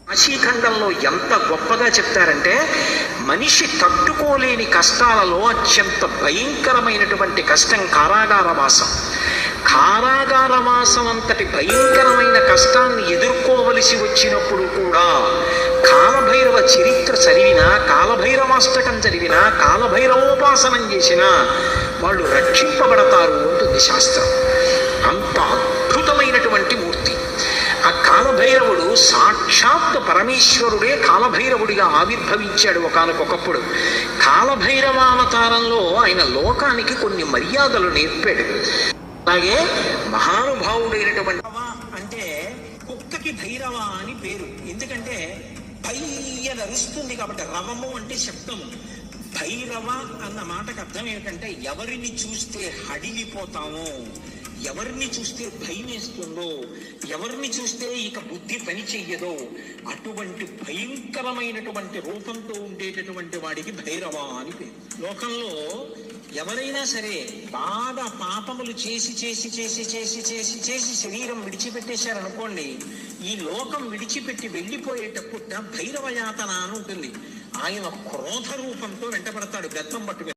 కాశీఖండంలో ఎంత గొప్పగా చెప్తారంటే, మనిషి తట్టుకోలేని కష్టాలలో అత్యంత భయంకరమైనటువంటి కష్టం కారాగారవాసం. కారాగారవాసం అంతటి భయంకరమైన కష్టాన్ని ఎదుర్కోవలసి వచ్చినప్పుడు కూడా కాలభైరవ చరిత్ర చదివినా, కాలభైరవాష్టకం చదివినా, కాలభైరవోపాసనం చేసినా వాళ్ళు రక్షింపబడతారు అంటుంది శాస్త్రం. అంత అద్భుతమైనటువంటి మూర్తి ఆ కాలభైరవుడు. సాక్షాత్ పరమేశ్వరుడే కాలభైరవుడిగా ఆవిర్భవించాడు ఒకానొకప్పుడు. కాలభైరవావతారంలో ఆయన లోకానికి కొన్ని మర్యాదలు నేర్పాడు. అలాగే మహానుభావుడైనటువంటి అంటే కుక్కకి భైరవ అని పేరు. ఎందుకంటే భయ్య నరుస్తుంది కాబట్టి. రవము అంటే శబ్దము. భైరవ అన్న మాటకు అర్థం ఏమిటంటే ఎవరిని చూస్తే హడిలిపోతామో, ఎవరిని చూస్తే భయం వేస్తుందో, ఎవరిని చూస్తే ఇక బుద్ధి పని చెయ్యదో అటువంటి భయంకరమైనటువంటి రూపంతో ఉండేటటువంటి వాడికి భైరవ అని పేరు. లోకంలో ఎవరైనా సరే బాగా పాపములు చేసి చేసి చేసి చేసి చేసి చేసి శరీరం విడిచిపెట్టేశారనుకోండి, ఈ లోకం విడిచిపెట్టి వెళ్ళిపోయేటప్పుడు భైరవ యాతన అని ఉంటుంది. ఆయన క్రోధ రూపంతో వెంటబడతాడు బెత్తం పట్టుకుని.